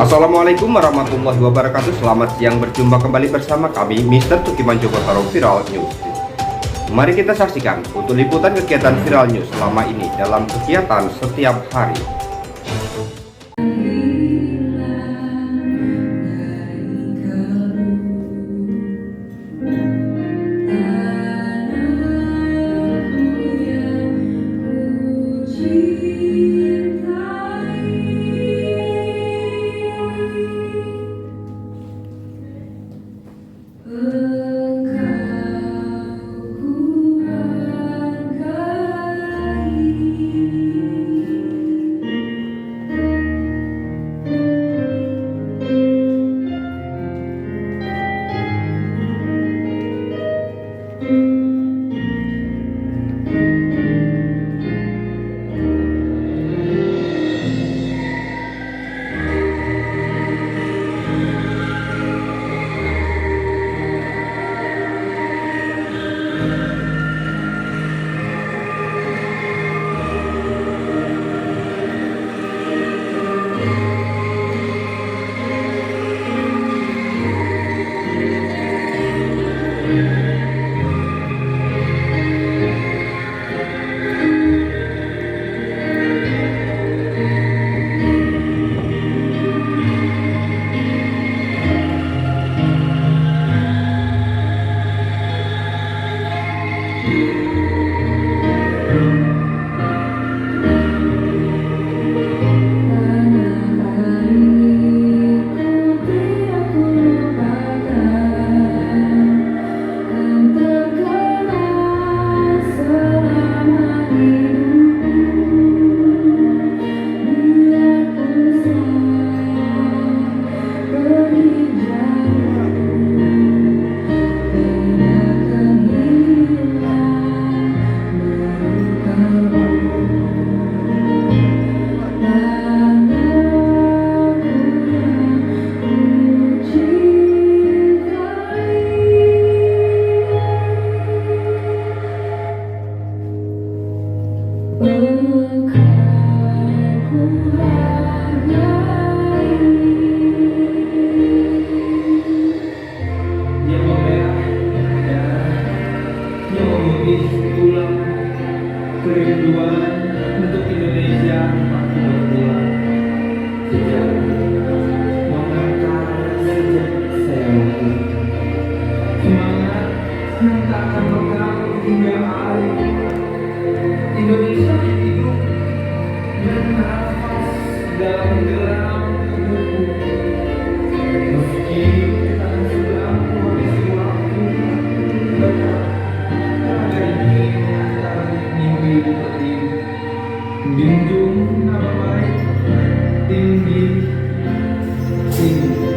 Assalamualaikum warahmatullahi wabarakatuh. Selamat siang, berjumpa kembali bersama kami Mr. Tukiman Jogotaro Viral News. Mari kita saksikan untuk liputan kegiatan Viral News selama ini dalam kegiatan setiap hari. Tulang kerinduan untuk Indonesia pasti berpulang sejak mengangkat sejak saya lahir. Semangat yang tak akan mekar hingga akhir. Indonesia hidup dan nafas dalam geram tubuhku. Meski kita sudah menghabisi waktu, tetap ada ini antara mimpi berdiri. Junjung nama baik tinggi tinggi.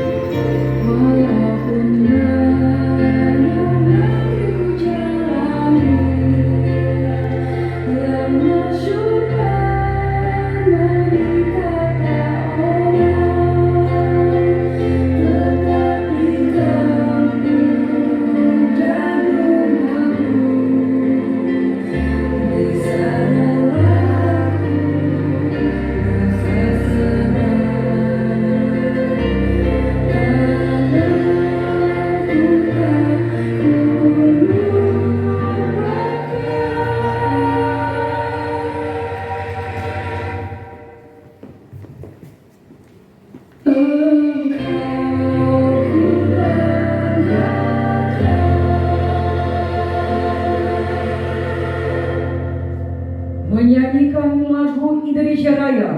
Walaupun banyak yang jalani, yang sudah dikata orang, tetap di kampung dan rumahku. Di sanalah rasa senang. Menyanyikan lagu Indonesia Raya.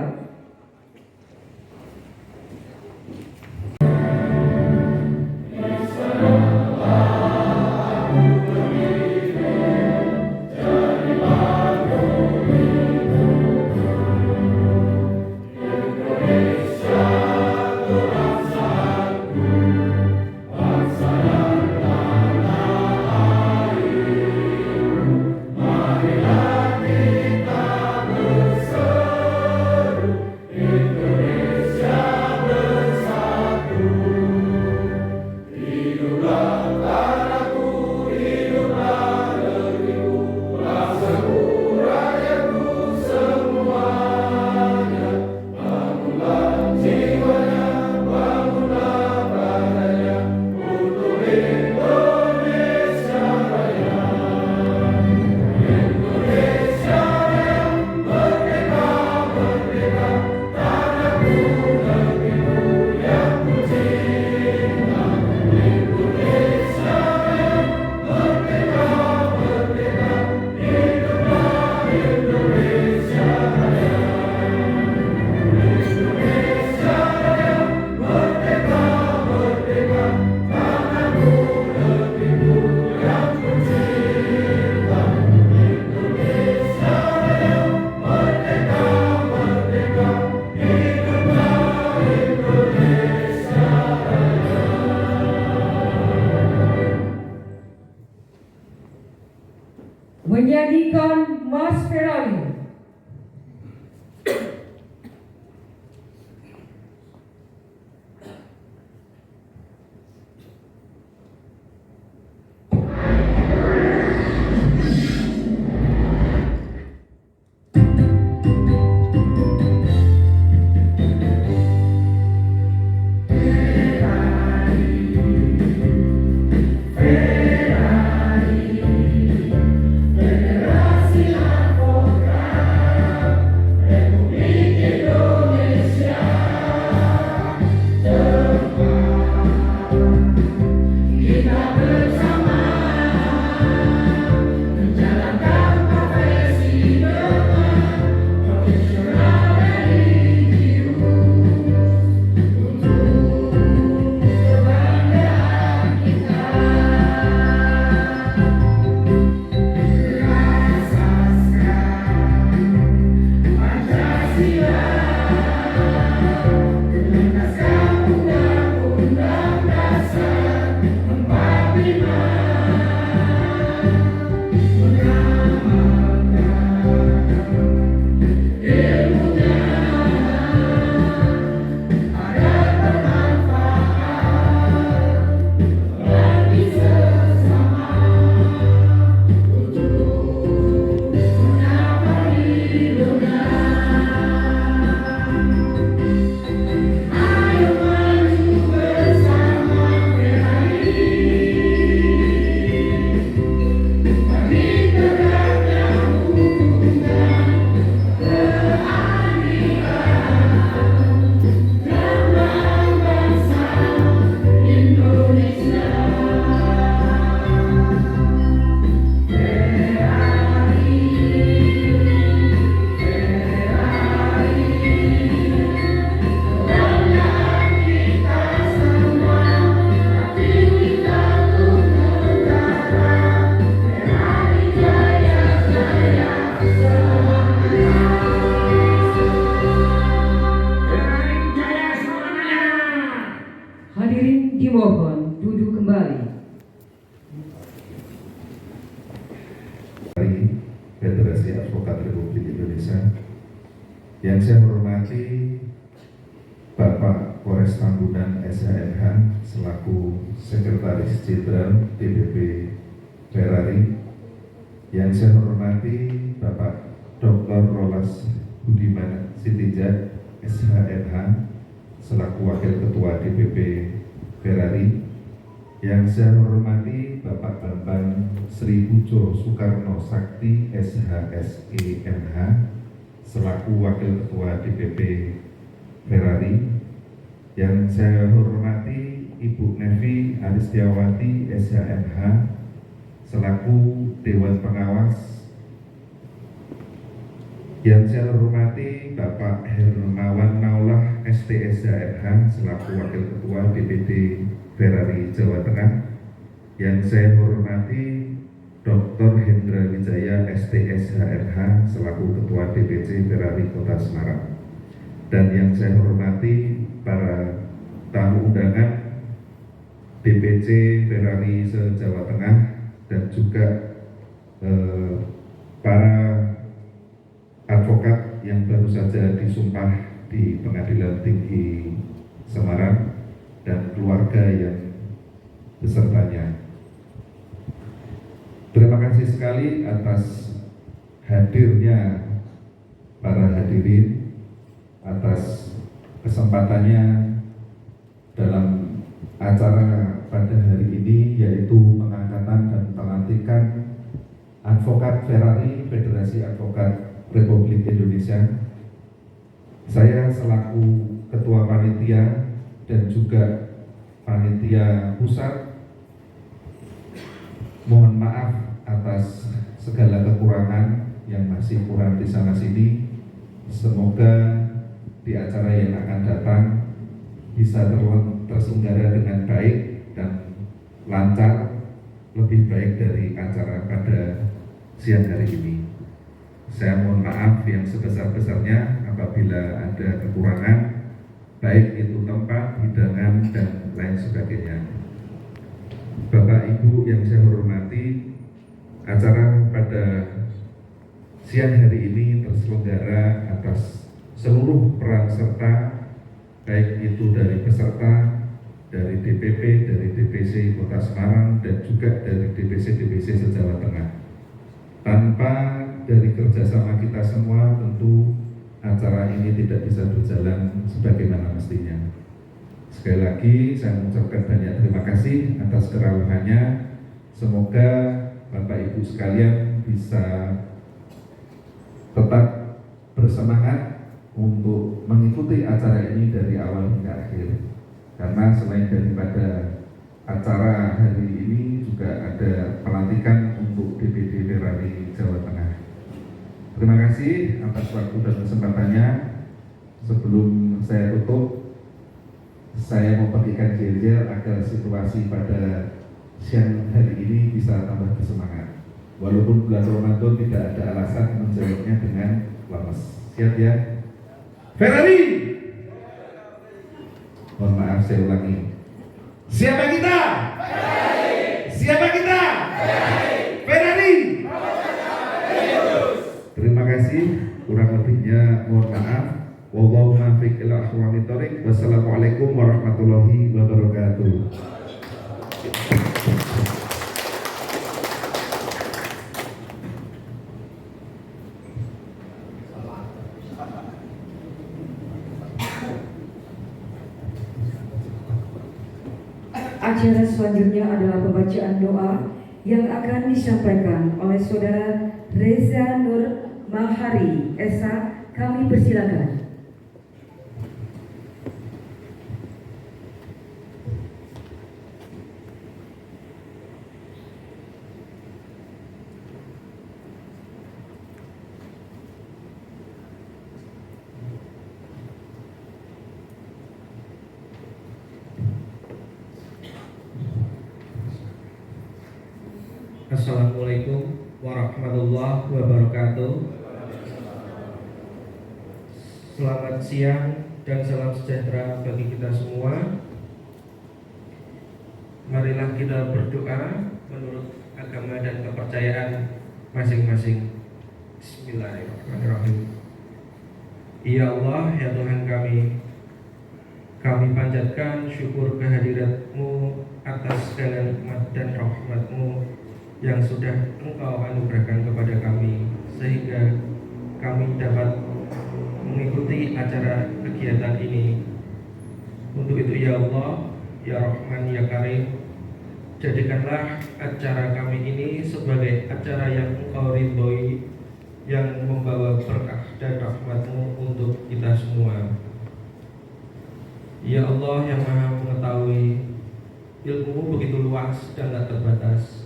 menyanyikan Mas Ferrari. Hadirin dimohon duduk kembali. Federasi Advokat Republik Indonesia, yang saya hormati Bapak Polres Tambunan SHMH selaku Sekretaris Jenderal DPP Ferrari, yang saya hormati Bapak Dr. Rolas Budiman Sitijat SHMH selaku Wakil Ketua DPP Ferrari, yang saya hormati Bapak Bambang Sri Pujo Soekarno Sakti SHSE.MH selaku Wakil Ketua DPP Ferrari, yang saya hormati Ibu Nevi Aristiawati SHMH selaku Dewan Pengawas, yang saya hormati Bapak Hermawan Naulah STSHMH selaku Wakil Ketua DPD Ferrari Jawa Tengah, yang saya hormati Dr. Hendra Wijaya STSHMH selaku Ketua DPC Ferrari Kota Semarang, dan yang saya hormati para tamu undangan DPC Ferrari se-Jawa Tengah dan juga para advokat yang baru saja disumpah di Pengadilan Tinggi Semarang dan keluarga yang besertanya. Terima kasih sekali atas hadirnya para hadirin, atas kesempatannya dalam acara pada hari ini, yaitu pengangkatan dan pelantikan Advokat Ferrari Federasi Advokat Republik Indonesia. Saya selaku Ketua Panitia dan juga Panitia Pusat mohon maaf atas segala kekurangan yang masih kurang di sana sini. Semoga di acara yang akan datang bisa terselenggara dengan baik dan lancar, lebih baik dari acara pada siang hari ini. Saya mohon maaf yang sebesar-besarnya apabila ada kekurangan, baik itu tempat, hidangan, dan lain sebagainya. Bapak Ibu yang saya hormati, Acara pada siang hari ini terselenggara atas seluruh peran serta, baik itu dari peserta, dari DPP, dari DPC Kota Semarang, dan juga dari DPC-DPC se-Jawa Tengah. Tanpa dari kerjasama kita semua, tentu acara ini tidak bisa berjalan sebagaimana mestinya. Sekali lagi saya mengucapkan banyak terima kasih atas kerawahannya. Semoga Bapak Ibu sekalian bisa tetap bersemangat untuk mengikuti acara ini dari awal hingga akhir. Karena selain daripada acara hari ini juga ada pelantikan untuk DPD Ferrari Jawa Tengah. Terima kasih atas waktu dan kesempatannya. Sebelum saya tutup, saya membagikan gel-gel agar situasi pada siang hari ini bisa tambah bersemangat. Walaupun bulan Ramadan tidak ada alasan menjawabnya dengan lemes. Siap ya? Ferrari! Mohon maaf saya ulangi. Siapa kita? Ferrari! Siapa kita? Ferrari! Ferrari! Terima kasih. Kurang lebihnya mohon maaf. Wallahu muwaffiq ila aqwamit thoriq. Wassalamualaikum warahmatullahi wabarakatuh. Acara selanjutnya adalah pembacaan doa yang akan disampaikan oleh Saudara Reza Nur Mahari, Esa. Kami persilakan. Assalamualaikum warahmatullahi wabarakatuh. Selamat siang dan salam sejahtera bagi kita semua. Marilah kita berdoa menurut agama dan kepercayaan masing-masing. Bismillahirrahmanirrahim. Ya Allah, ya Tuhan kami panjatkan syukur kehadirat-Mu atas segala nikmat dan rahmat-Mu yang sudah Engkau anugerahkan kepada kami, sehingga kami dapat mengikuti acara kegiatan ini. Untuk itu ya Allah, ya Rahman, ya Karim, jadikanlah acara kami ini sebagai acara yang Engkau ridhoi, yang membawa berkah dan rahmat-Mu untuk kita semua. Ya Allah yang Maha Mengetahui, ilmu-Mu begitu luas dan tak terbatas.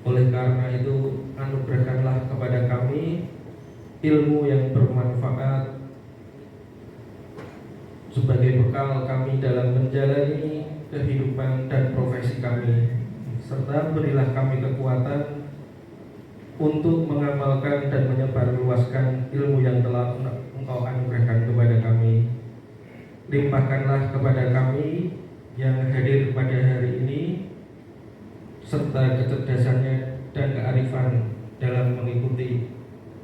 Oleh karena itu, anugerahkanlah kepada kami ilmu yang bermanfaat sebagai bekal kami dalam menjalani kehidupan dan profesi kami, serta berilah kami kekuatan untuk mengamalkan dan menyebarluaskan ilmu yang telah Engkau anugerahkan kepada kami. Limpahkanlah kepada kami yang hadir pada hari ini serta kecerdasannya dan kearifan dalam mengikuti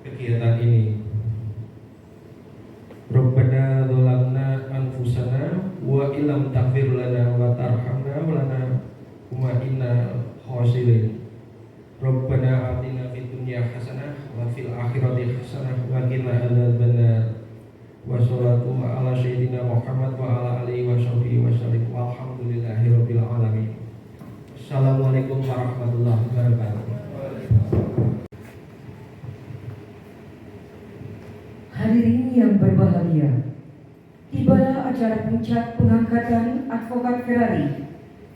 kegiatan ini. Rabbana dzalamna anfusana wa illam taghfir lana wa tarhamna wa inna khasirin. Rabbana atina fid dunya hasanah wa fil akhirati hasanah wa qina adzabannar. Wa sholatu ala sayyidina Muhammad wa ala alihi wa sahbihi wa sallim. Walhamdulillahirabbil alamin. Assalamualaikum warahmatullahi wabarakatuh. Hadirin yang berbahagia, tibalah acara puncak pengangkatan Advokat Ferrari,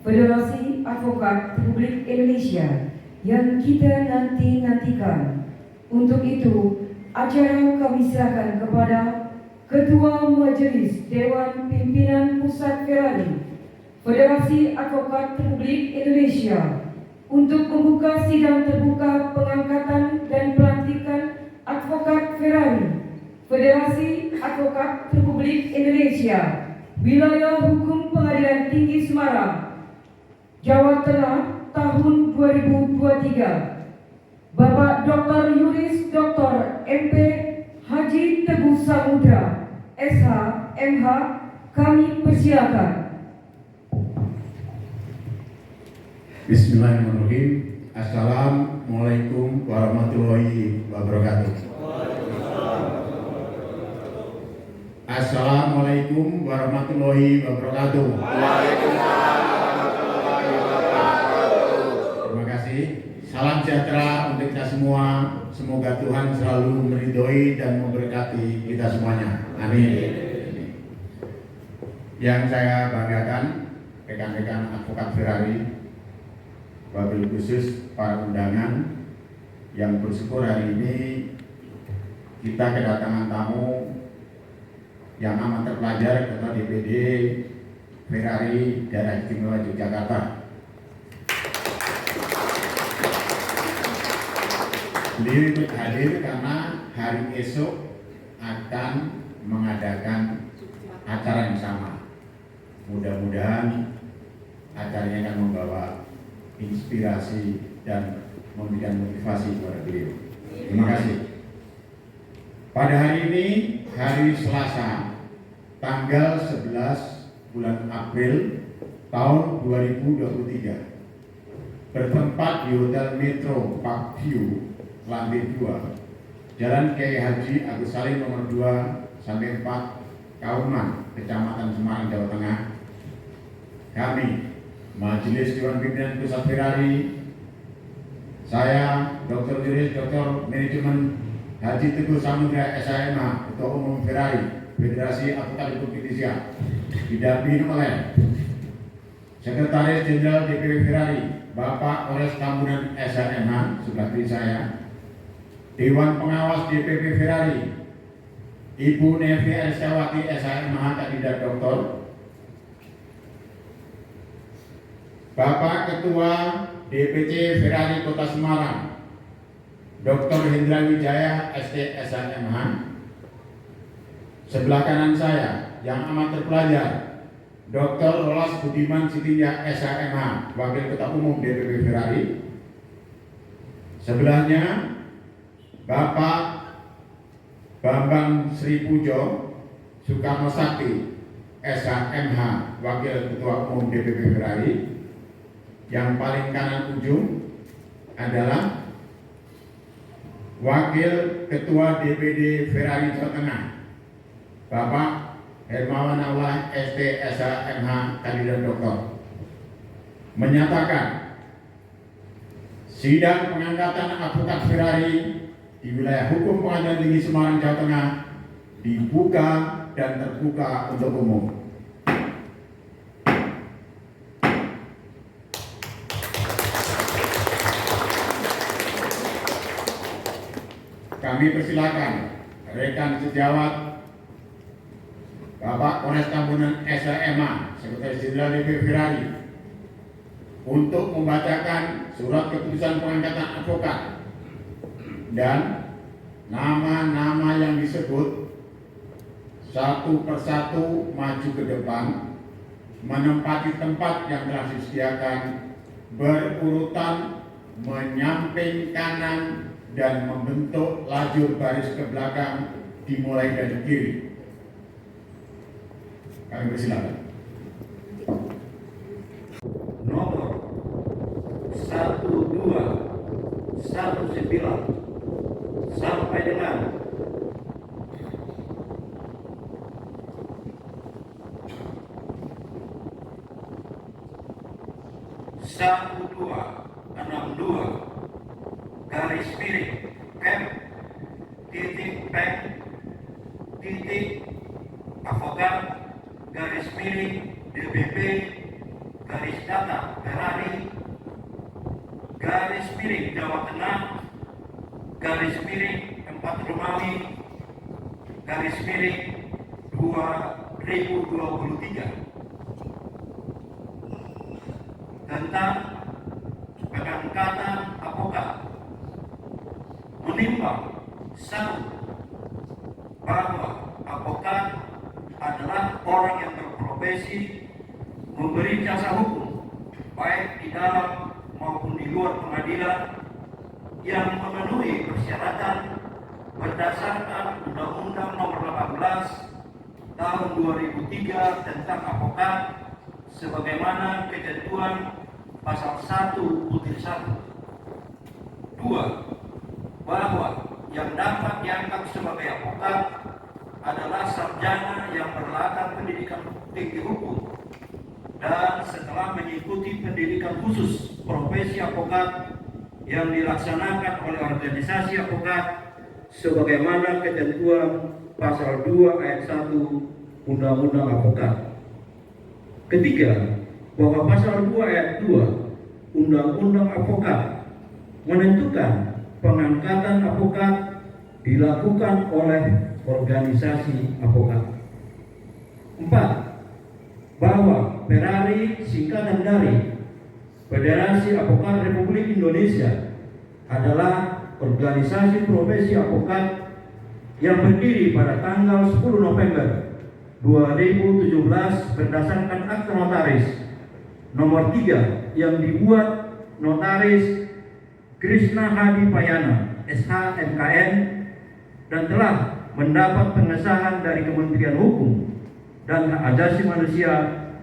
Federasi Advokat Republik Indonesia yang kita nanti-nantikan. Untuk itu, acara kami serahkan kepada Ketua Majelis Dewan Pimpinan Pusat Ferrari, Federasi Advokat Republik Indonesia untuk membuka sidang terbuka pengangkatan dan pelantikan Advokat Ferrari, Federasi Advokat Republik Indonesia, Wilayah Hukum Pengadilan Tinggi Semarang, Jawa Tengah tahun 2023. Bapak Dr. Yuris Dr. MP Haji Teguh Samudra, SH, MH, kami persilakan. Bismillahirrahmanirrahim. Assalamualaikum warahmatullahi wabarakatuh. Assalamualaikum warahmatullahi wabarakatuh. Terima kasih. Salam sejahtera untuk kita semua. Semoga Tuhan selalu meridhoi dan memberkati kita semuanya. Amin. Yang saya banggakan, rekan-rekan advokat Ferrari, wabil khusus para undangan yang bersyukur hari ini kita kedatangan tamu yang amat terpelajar, Ketua DPD Ferrari Daerah Istimewa Yogyakarta. Beliau ikut hadir karena hari esok akan mengadakan acara yang sama. Mudah-mudahan acaranya akan membawa inspirasi dan memberikan motivasi kepada beliau. Terima kasih. Pada hari ini, hari Selasa, tanggal 11 bulan April tahun 2023, bertempat di Hotel Metro Parkview, lantai 2, Jalan Kiai Haji Agus Salim nomor 2 sampai 4, Kauman, Kecamatan Semarang, Jawa Tengah. Kami, Majelis Dewan Pimpinan Pusat Ferrari, saya, Dr. Yuris Dr. Manajemen Haji Teguh Samudra, SHMH, Ketua Umum Ferrari, Federasi Advokat Republik Indonesia, didampingi oleh Sekretaris Jenderal DPW Ferrari, Bapak Oles Tambunan, SHMH, sebelah kiri saya, Dewan Pengawas DPP Ferrari, Ibu Nevi Elsyawati, SHMH, kandidat doktor, Bapak Ketua DPC Ferrari Kota Semarang, Dr. Hendra Wijaya, ST, SHMH. Sebelah kanan saya yang amat terpelajar, Dr. Rolas Budiman Sitinja, SHMH, Wakil Ketua Umum DPP Ferrari. Sebelahnya Bapak Bambang Sri Pujo Soekarno Sakti, SHMH, Wakil Ketua Umum DPP Ferrari. Yang paling kanan ujung adalah Wakil Ketua DPD Ferrari Jawa Tengah, Bapak Hermawan Allah, ST, SHMH, kandidat doktor, menyatakan sidang pengangkatan advokat Ferrari di wilayah hukum Pengadilan Tinggi Semarang, Jawa Tengah dibuka dan terbuka untuk umum. Kami persilakan rekan sejawat Bapak Oles Tambunan, SHMH, Sekretaris Jenderal DPP Ferrari, untuk membacakan surat keputusan pengangkatan advokat dan nama-nama yang disebut satu persatu maju ke depan, menempati tempat yang telah disediakan berurutan menyamping kanan dan membentuk lajur baris ke belakang dimulai dari kiri. Kami persilakan. Nomor 1219 sampai dengan 1262 garis miring Kem titik Peng titik Advokat garis miring DPP garis data Ferrari garis miring Jawa Tengah garis miring 4 Romawi garis miring 2023 tentang pengangkatan advokat menimbang satu, bahwa advokat adalah orang yang berprofesi memberi jasa hukum baik di dalam maupun di luar pengadilan yang memenuhi persyaratan berdasarkan Undang-Undang Nomor 18 Tahun 2003 tentang advokat sebagaimana ketentuan pasal 1(1). 2. Bahwa yang dapat dianggap sebagai advokat adalah sarjana yang berlatar pendidikan tinggi hukum dan setelah mengikuti pendidikan khusus profesi advokat yang dilaksanakan oleh organisasi advokat sebagaimana ketentuan pasal 2 ayat 1 Undang-Undang Advokat. Ketiga, bahwa pasal 2 ayat 2 Undang-Undang Advokat menentukan pengangkatan advokat dilakukan oleh organisasi advokat. 4. Bahwa Ferrari singkatan dari Federasi Advokat Republik Indonesia adalah organisasi profesi advokat yang berdiri pada tanggal 10 November 2017 berdasarkan akta notaris nomor 3 yang dibuat notaris Krishna Hadi Payana SH MKN dan telah mendapat pengesahan dari Kementerian Hukum dan Hak Asasi Manusia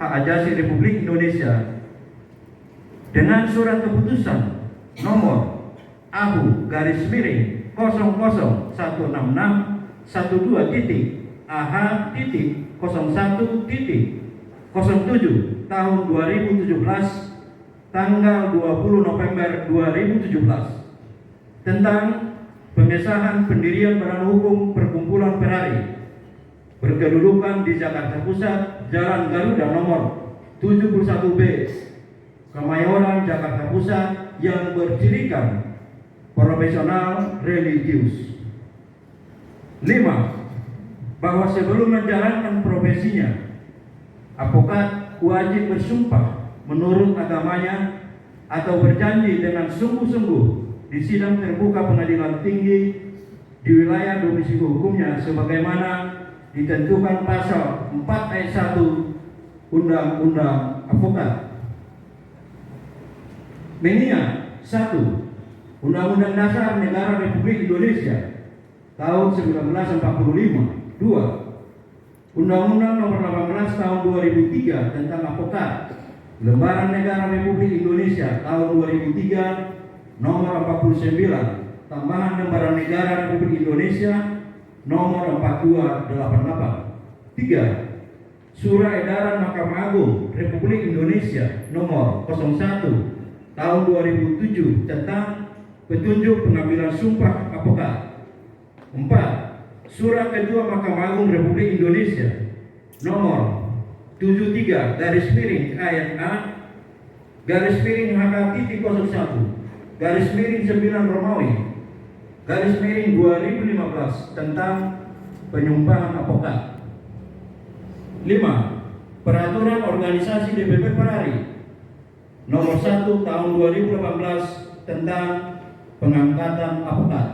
Hak Asasi Republik Indonesia dengan surat keputusan nomor AHU-00 0012.AH.01.07 tahun 2017 tanggal 20 November 2017 tentang pengesahan pendirian Badan Hukum Perkumpulan Ferrari berkedudukan di Jakarta Pusat, Jalan Garuda nomor 71B, Kemayoran, Jakarta Pusat yang bercirikan profesional religius. 5. Bahwa sebelum menjalankan profesinya, advokat wajib bersumpah menurut agamanya atau berjanji dengan sungguh-sungguh di sidang terbuka pengadilan tinggi di wilayah domisili hukumnya sebagaimana ditentukan pasal 4 ayat 1 Undang-Undang Advokat. Mengingat 1. Undang-Undang Dasar Negara Republik Indonesia tahun 1945. 2. Undang-Undang Nomor 18 tahun 2003 tentang advokat. Lembaran Negara Republik Indonesia tahun 2003 Nomor 49. Tambahan Lembaran Negara Republik Indonesia Nomor 4288. 3. Surat Edaran Mahkamah Agung Republik Indonesia Nomor 01 tahun 2007 tentang petunjuk pengambilan sumpah advokat. 4. Surat Ketua Mahkamah Agung Republik Indonesia Nomor 73-HK-HK-01-9 Romawi _2015 tentang penyumpahan advokat. 5. Peraturan Organisasi DPP Ferrari Nomor 1 tahun 2018 tentang pengangkatan advokat.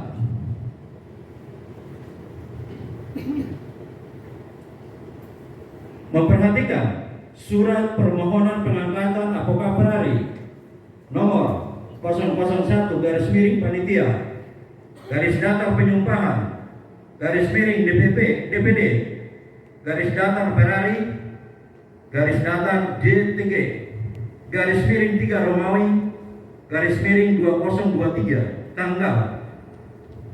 Memperhatikan surat permohonan pengangkatan advokat Ferrari nomor 001-Panitia _data penyumpahan _DPP DPD _data Ferrari _data JTG _3 Romawi _2023 tanggal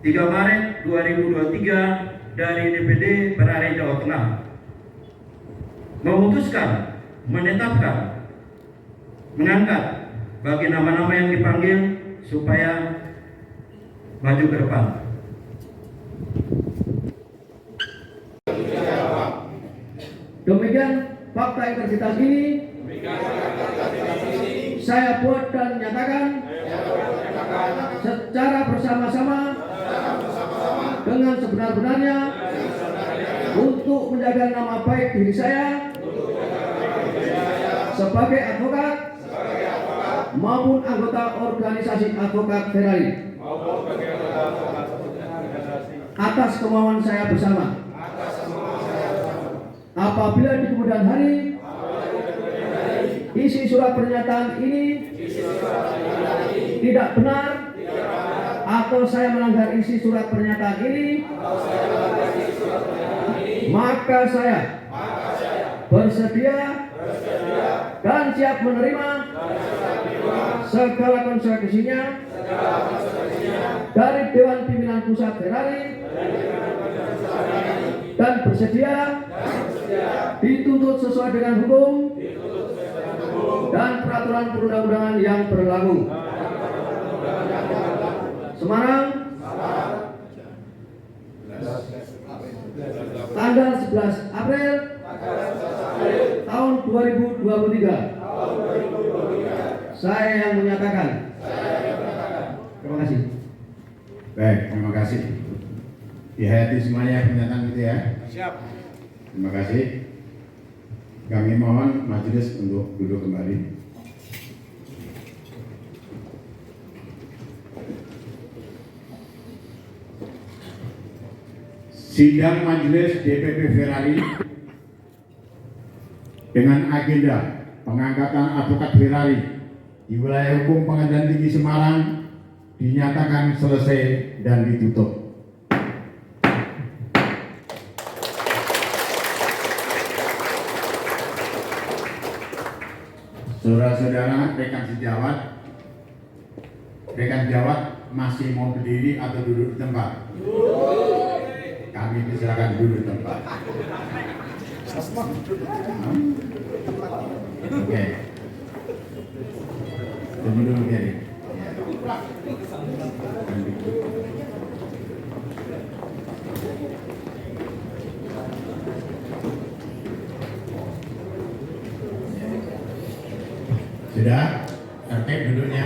3 Maret 2023 dari DPD Ferrari Jawa Tengah memutuskan menetapkan mengangkat bagi nama-nama yang dipanggil supaya maju ke depan. Demikian fakta integritas ini saya buat dan nyatakan secara bersama-sama dengan sebenar-benarnya untuk menjaga nama baik diri saya sebagai advokat maupun anggota organisasi advokat Ferrari atas kemauan saya bersama. Apabila di kemudian hari isi surat pernyataan ini tidak benar atau saya melanggar isi surat pernyataan ini, maka saya bersedia dan siap menerima segala konsekuensinya dari Dewan Pimpinan Pusat Ferrari dan bersedia dituntut sesuai dengan hukum dan peraturan perundang-undangan yang berlaku. Semarang, tanggal 11 April tahun 2023. Saya yang menyatakan. Terima kasih. Baik, terima kasih. Dihayati semuanya pernyataan itu ya. Siap. Terima kasih. Kami mohon majelis untuk duduk kembali. Sidang Majelis DPP Ferrari dengan agenda pengangkatan advokat Ferrari di wilayah hukum Pengadilan Tinggi Semarang dinyatakan selesai dan ditutup. Saudara-saudara, rekan sejawat masih mau berdiri atau duduk di tempat? Kami silakan duduk di tempat. Oke. Tunggu dulu Gary. Sudah? Tertib duduknya?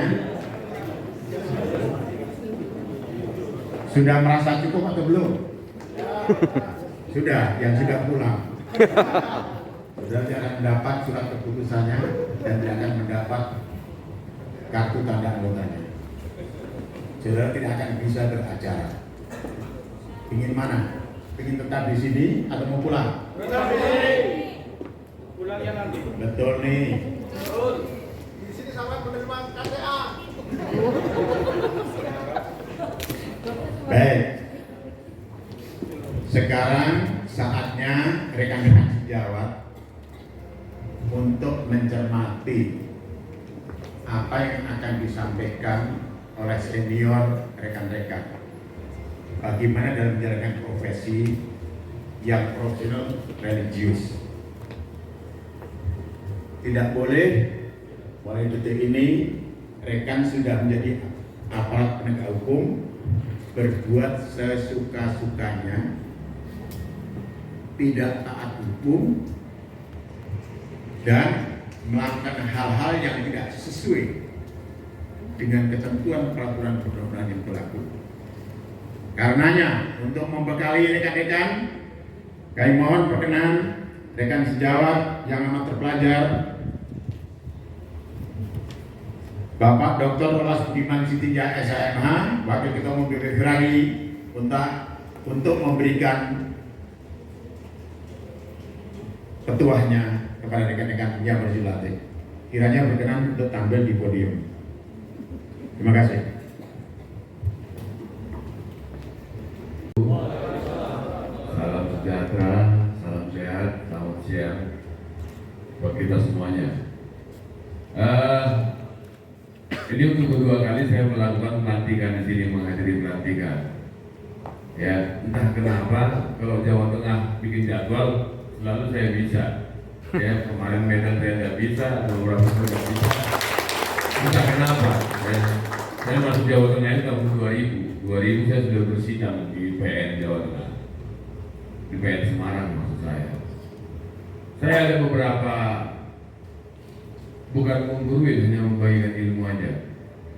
Sudah merasa cukup atau belum? Sudah, yang sudah pulang. Sudah tidak mendapat surat keputusannya dan tidak akan mendapat kartu tanda anggotanya. Saudara tidak akan bisa beracara. Ingin mana? Ingin tetap di sini atau mau pulang? Pulangnya nanti. Betul nih. Betul. Di sini sama penerima KTA. Baik. Sekarang saatnya rekan-rekan sejawat untuk mencermati apa yang akan disampaikan oleh senior rekan-rekan. Bagaimana dalam menjalankan profesi yang profesional religius. Tidak boleh mulai detik ini rekan sudah menjadi aparat penegak hukum berbuat sesuka-sukanya, tidak taat hukum, dan melakukan hal-hal yang tidak sesuai dengan ketentuan peraturan perundang-undangan yang berlaku. Karenanya, untuk membekali rekan-rekan, kami mohon perkenan rekan sejawat yang amat terpelajar, Bapak Dr. Rolas Budiman Sitinja SHMH, Wakil Ketua Umum DPP Ferrari, untuk memberikan petuahnya kepada rekan-rekan yang bersilaturahmi. Kiranya berkenan untuk tampil di podium. Terima kasih. Salam sejahtera, salam sehat, selamat siang buat kita semuanya. Ini untuk kedua kali saya melakukan pelantikan di sini, menghadiri pelantikan. Ya, entah kenapa kalau Jawa Tengah bikin jadwal selalu saya bisa. Ya, kemarin Medan saya nggak bisa, beberapa saya nggak bisa. Entah kenapa. Ya. Saya masuk Jawa Tengah itu tahun 2000 saya sudah bersidang di PN Jawa Tengah, di PN Semarang maksud saya. Saya ada beberapa, bukan menggurui, hanya membagikan ilmu aja.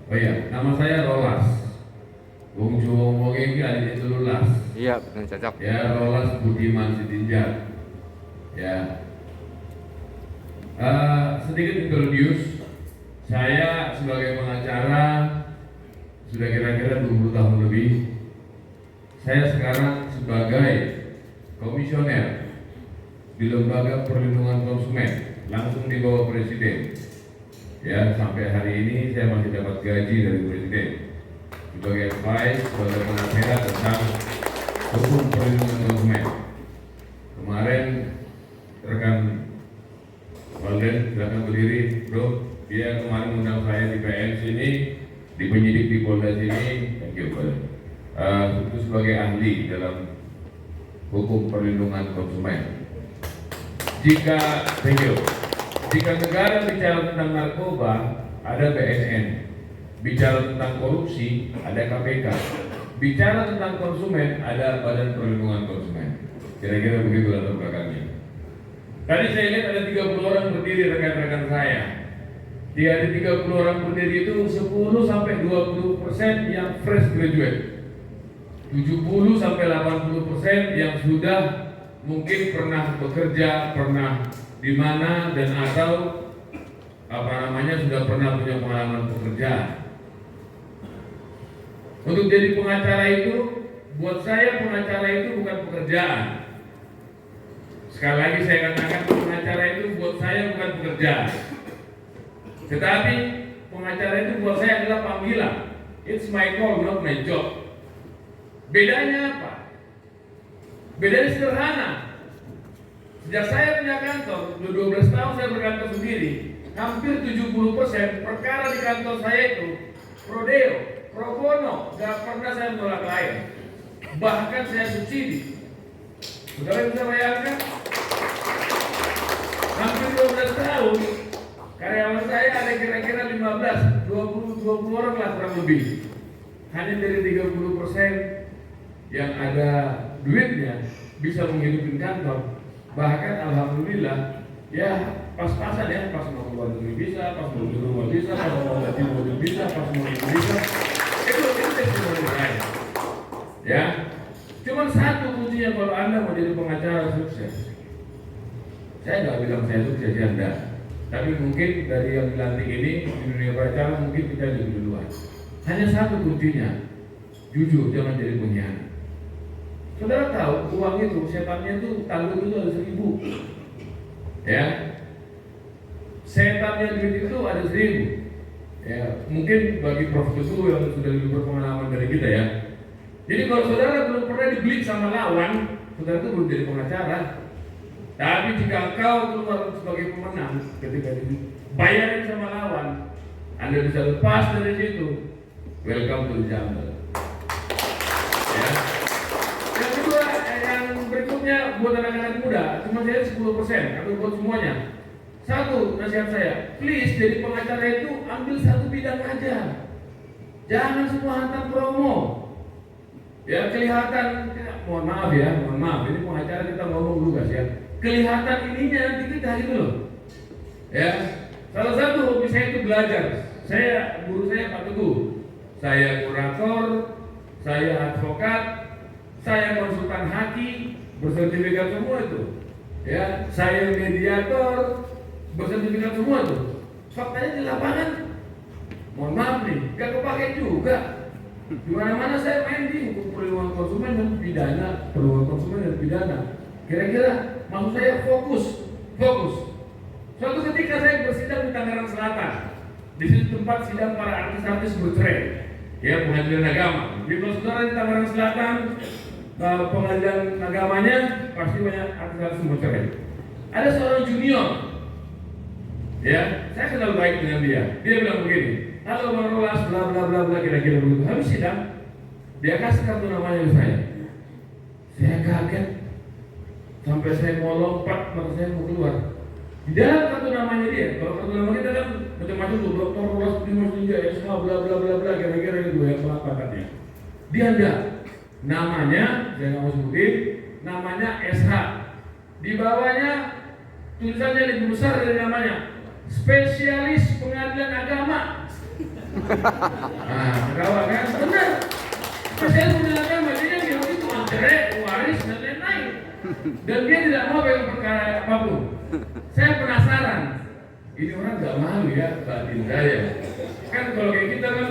Oh iya, nama saya Rolas. Wong Jawa ngomong ini adiknya itu Lulas. Iya, benar cocok. Ya, Rolas Budiman Sitinja. Ya. Sedikit introduce, saya sebagai pengacara sudah kira-kira 20 tahun lebih. Saya sekarang sebagai komisioner di Lembaga Perlindungan Konsumen, langsung di bawah Presiden. Ya, sampai hari ini saya masih dapat gaji dari Presiden. sebagai advice, sebagai penasehat tentang hukum perlindungan konsumen. Kemarin rekan Walden, silakan berdiri, bro. Dia kemarin undang saya di PN sini, di penyidik di Polda sini, thank you, brother. Itu sebagai ahli dalam hukum perlindungan konsumen. Thank you. Jika negara bicara tentang narkoba, ada BNN. Bicara tentang korupsi, ada KPK. Bicara tentang konsumen, ada Badan Perlindungan Konsumen. Kira-kira begitu latar belakangnya. Tadi saya lihat ada 30 orang berdiri, rekan-rekan saya. Di ada 30 orang berdiri itu 10-20% yang fresh graduate, 70-80% yang sudah mungkin pernah bekerja, pernah di mana dan atau sudah pernah punya pengalaman pekerjaan. Untuk jadi pengacara itu, buat saya pengacara itu bukan pekerjaan. Sekali lagi saya katakan, pengacara itu buat saya bukan pekerjaan. Tetapi pengacara itu buat saya adalah panggilan. It's my call, not my job. Bedanya apa? Bedanya sederhana. Sejak saya punya kantor, 12 tahun saya berkantor sendiri, hampir 70% perkara di kantor saya itu prodeo, pro bono, gak pernah saya menolak klien. Bahkan saya subsidi. Saudara bisa bayangkan? Hampir 12 tahun, karyawan saya ada kira-kira 15, 20 orang lah kurang lebih. Hanya dari 30% yang ada duitnya bisa menghidupin kantor. Bahkan alhamdulillah ya pas-pasan ya, pas mau keluar negeri bisa, pas mau di rumah bisa, pas mau ganti mobil bisa, pas mau itu bisa. Itu testimoni saya. Ya, cuma satu kuncinya kalau Anda mau jadi pengacara sukses. Saya nggak bilang saya sukses ya enggak, tapi mungkin dari yang dilantik ini di dunia pengacara mungkin kita lebih duluan. Hanya satu kuncinya, jujur, jangan jadi pengkhianat. Saudara tahu uang itu, setannya itu tanggung itu ada 1.000. Ya, setannya duit itu ada 1.000. Ya, mungkin bagi Prof. Teguh yang sudah lebih berpengalaman dari kita ya. Jadi kalau saudara belum pernah dibeli sama lawan, saudara itu belum jadi pengacara. Tapi jika engkau keluar sebagai pemenang, ketika dibayarin sama lawan, Anda bisa lepas dari situ. Welcome to the jungle. Ya. Yang kedua, yang berikutnya buat anak-anak muda, cuma saya 10% atau buat semuanya. Satu nasihat saya, please jadi pengacara itu ambil satu bidang aja. Jangan semua hantar promo. Ya kelihatan, mohon maaf, ini pengacara kita ngomong dulu guys ya. Kelihatan ininya nanti kita gitu loh. Ya, salah satu hobi saya itu belajar. Guru saya Pak Teguh. Saya kurator, saya advokat, saya konsultan haki, bersertifikat semua itu. Ya, saya mediator, bersertifikat semua itu. Faktanya di lapangan, mohon maaf nih, gak kepake juga. Di mana-mana saya main di hukum perlindungan konsumen dan pidana, perlindungan konsumen dan pidana. Kira-kira maksud saya fokus. Suatu ketika saya bersidang di Tangerang Selatan, di situ tempat sidang para artis-artis bercerai, ya pengadilan agama. Di saudara di Tangerang Selatan, pengadilan agamanya pasti banyak artis-artis bercerai. Ada seorang junior, ya saya kenal baik dengan dia. Dia bilang begini, halo Bang Rolas, bla bla bla bla, kira-kira begitu. Habis sidang, dia kasih kartu namanya ke saya. Saya kaget. Sampai saya mau lompat, maka saya mau keluar. Di dalam kartu namanya dia, kalau kartu nama kita kan macam-macam tuh, Dr. Rolas Dimas Ninja, SH, bla bla bla bla, kira-kira itu yang pelapakatnya. Dia enggak. Namanya, saya nggak mau sebutin, namanya SH. Di bawahnya tulisannya lebih besar dari namanya, spesialis pengadilan agama. Nah, kawan kan, benar. Spesialis pengadilan agama, dia bilang itu cerai, waris dan lain-lain. Dan dia tidak mau pegang perkara apapun. Saya penasaran, ini orang nggak malu ya batin saya. Kan kalau kayak kita kan,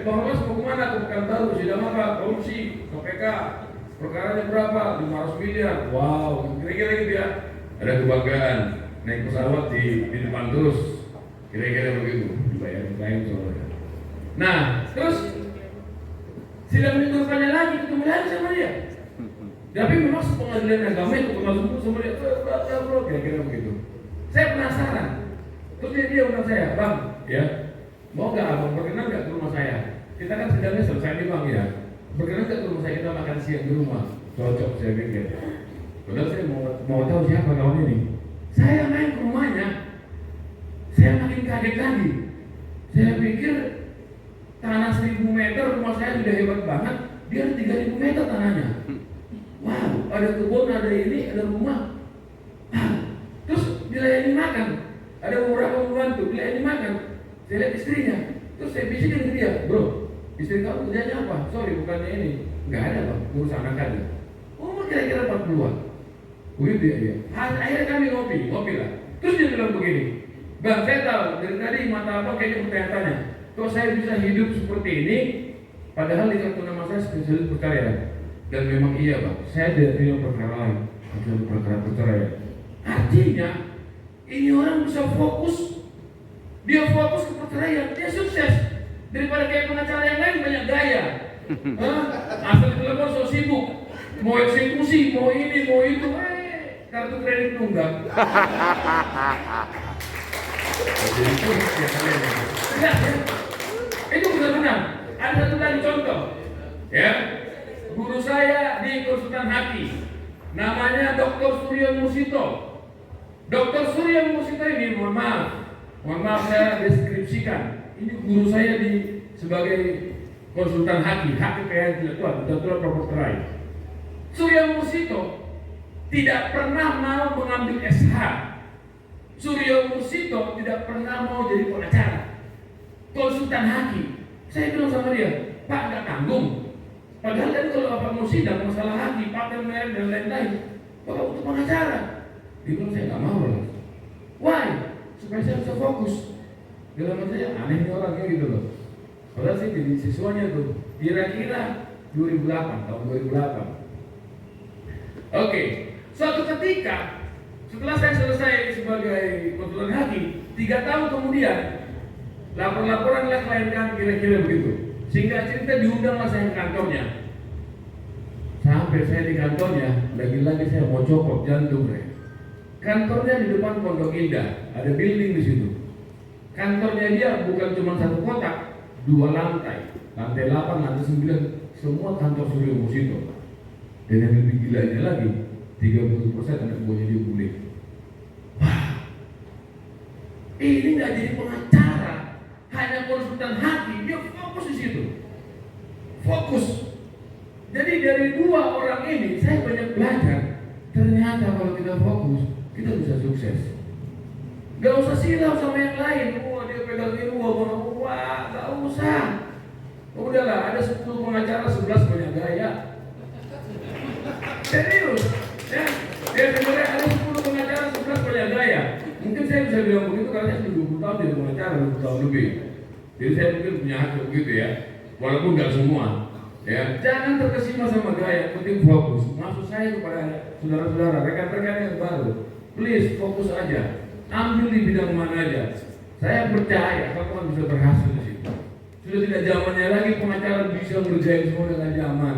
Bang Rolas mau kemana? Ke Pekanbaru, sidang apa? Korupsi, KPK, perkaranya berapa? 500 miliar. Wow, kira-kira gitu ya. Ada kebanggaan, naik pesawat di depan terus, kira-kira begitu. Dibayar soalnya. Nah, terus Sidang minggu depannya lagi ketemu lagi sama dia. Tapi memang pengadilan agama itu ketemu sama dia, bro, kira-kira begitu. Saya penasaran. Terus dia undang saya, bang, ya, mau nggak abang berkenan nggak ke rumah saya? Kita kan sidangnya selesai nih bang ya. Berkenan nggak ke rumah saya, kita makan siang di rumah? Cocok, saya pikir. Padahal saya mau tahu siapa kawan ini. Saya main ke rumahnya, saya makin kaget lagi. Saya pikir tanah 1000 meter rumah saya sudah hebat banget, dia 3000 meter tanahnya. Wow, ada kebun, ada ini, ada rumah. Terus dilayani makan, ada beberapa pembantu dilayani makan. Saya lihat istrinya, terus saya bisikin ke dia, bro, istri kamu kerjanya apa? Sorry, bukannya ini. Nggak ada bang, ngurus anak aja. Umur kira-kira 40-an. Begitu ya dia. Akhirnya kami ngopi lah. Terus dia bilang begini, bang, saya tahu dari tadi mata abang kayaknya bertanya-tanya, kok saya bisa hidup seperti ini, padahal di kartu nama saya spesialis perceraian. Dan memang iya bang, saya tidak punya perkara lain, kecuali perkara perceraian. Artinya, ini orang bisa fokus, dia fokus ke perceraian, dia sukses. Daripada kayak pengacara yang lain banyak gaya. Asal telepon so sibuk, mau eksekusi, mau ini, mau itu, kartu kredit nunggak. Tidak, ya. Itu benar-benar. Ada satu lagi contoh, ya. Guru saya di konsultan hati, namanya Dr. Surya Musito. Dr. Surya Musito ini, mohon maaf saya deskripsikan. Ini guru saya sebagai konsultan hati kekayaan intelektual, betul-betul proper right. Surya Musito tidak pernah mau mengambil SH. Surya Musito tidak pernah mau jadi pengacara, konsultan hakim. Saya bilang sama dia, Pak, nggak tanggung. Padahal kan kalau Bapak mau sidang masalah hakim, pakai merek dan lain-lain, Bapak untuk pengacara. Dia bilang saya nggak mau loh. Why? Supaya saya bisa fokus. Dalam saya aneh nih orangnya gitu loh. Padahal saya jadi siswanya tuh, kira-kira 2008, tahun 2008. Oke, suatu ketika setelah saya selesai sebagai konsultan hakim, 3 tahun kemudian laporan-laporanlah klien kami kira-kira begitu. Sehingga cerita diundanglah saya ke kantornya. Sampai saya di kantornya, lagi-lagi saya mau copot jantung. Kantornya di depan Pondok Indah, ada building di situ. Kantornya dia bukan cuma satu kotak, 2 lantai, lantai 8, lantai 9, semua kantor Surya Musito. Dan yang lebih gilanya lagi, 30% anak buahnya dia bule. Wah, ini nggak jadi pengacara, hanya konsultan hakim, dia fokus di situ. Fokus. Jadi dari 2 orang ini saya banyak belajar. Ternyata kalau kita fokus, kita bisa sukses. Gak usah silau sama yang lain. Wah, dia pegang ini, wah, gak usah. Udahlah, ada 10 pengacara, 11 banyak gaya. Serius, ya. Dia sebenarnya ada 10 pengacara, 11 banyak gaya. Mungkin saya bisa bilang begitu karena saya sudah 20 tahun jadi pengacara, 20 tahun lebih. Jadi saya mungkin punya hak begitu ya. Walaupun gak semua. Ya, jangan terkesima sama gaya, penting fokus. Maksud saya kepada saudara-saudara, rekan-rekan yang baru, please fokus aja. Ambil di bidang mana aja. Saya percaya kamu bisa berhasil di situ. Sudah tidak zamannya lagi pengacara bisa ngerjain semua dengan zaman.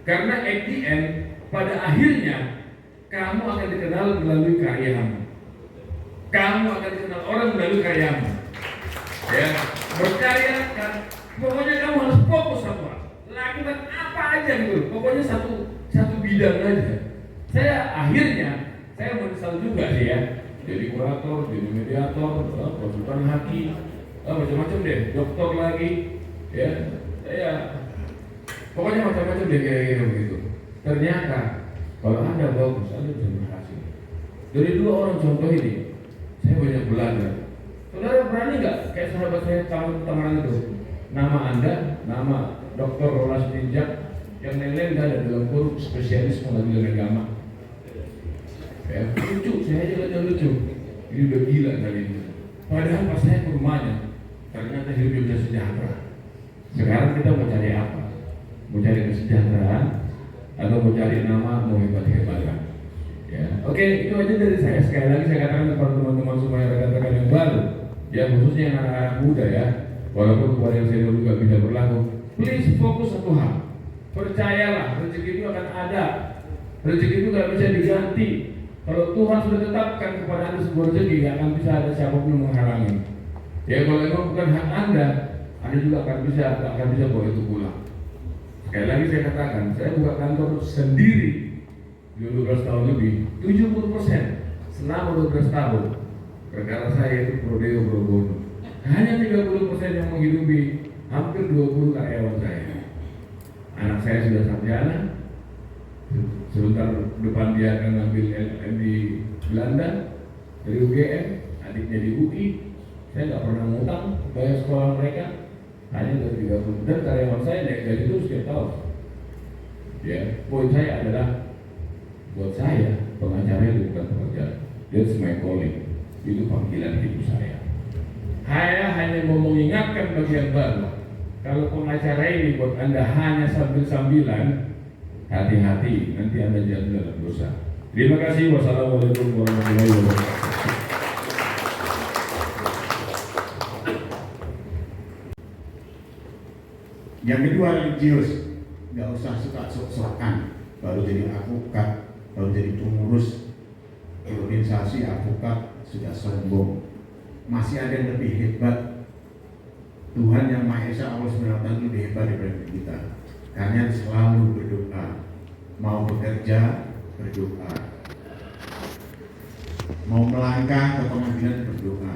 Karena at the end, pada akhirnya kamu akan dikenal melalui karyamu. Kamu akan dikenal orang melalui karyamu. Ya, berkarya kan. Pokoknya kamu harus fokus sama. Lakukan apa aja gitu. Pokoknya satu bidang aja. Saya akhirnya menyesal juga sih ya. Jadi kurator, jadi mediator, konsultan hakim, macam-macam deh, dokter lagi, ya, pokoknya macam-macam deh kira-kira begitu. Ternyata kalau Anda bagus, Anda bisa berhasil. Dari 2 orang contoh ini, saya banyak belajar. Saudara berani nggak kayak sahabat saya teman itu, nama Anda, nama Dr. Rolas Ninjak, yang lain-lain nggak ada dalam kurung spesialis pengadilan agama. Ya, lucu, saya aja gak lucu. Ini udah gila kali ini. Padahal pas saya ke rumahnya, ternyata hidupnya bisa sejahtera. Sekarang kita mau cari apa? Mau cari kesejahteraan atau mau cari nama, mau hebat-hebatan? Ya, oke, itu aja dari saya. Sekali lagi saya katakan kepada teman-teman semua rekan-rekan yang baru, ya khususnya yang anak-anak muda ya. Walaupun kepada yang senior juga bisa berlaku. please fokus satu hal. Percayalah, rezeki itu akan ada. Rezeki itu gak bisa diganti. Kalau Tuhan sudah tetapkan kepada Anda sebuah rezeki, gak akan bisa ada siapapun yang menghalangi. Ya kalau memang bukan hak Anda juga gak akan bisa bawa itu pulang. Sekali lagi saya katakan, saya buka kantor sendiri 12 tahun lebih, 70% selama 12 tahun. Perkara saya itu pro deo pro bono. Hanya 30% yang menghidupi hampir 20 karyawan saya. Anak saya sudah sarjana, sebentar depan dia akan ngambil LM di Belanda dari UGM, adiknya di UI. Saya nggak pernah ngutang bayar sekolah mereka, hanya dari 30. Dan karyawan saya naik gaji terus setiap tahun. Ya, poin saya adalah buat saya pengacara itu bukan pekerjaan, that's my calling, itu panggilan hidup saya. Saya hanya mau mengingatkan bagi yang baru, kalau pengacara ini buat Anda hanya sambil-sambilan, hati-hati, nanti Anda jatuh dalam dosa. Terima kasih. Wassalamualaikum warahmatullahi wabarakatuh. Yang kedua, religius. Nggak usah suka sok-sokan baru jadi advokat, baru jadi pengurus organisasi advokat sudah sombong. Masih ada yang lebih hebat. Tuhan yang Maha Esa, Allah SWT lebih hebat daripada kita. Karena selalu berdoa, mau bekerja berdoa, mau melangkah ke pengadilan berdoa.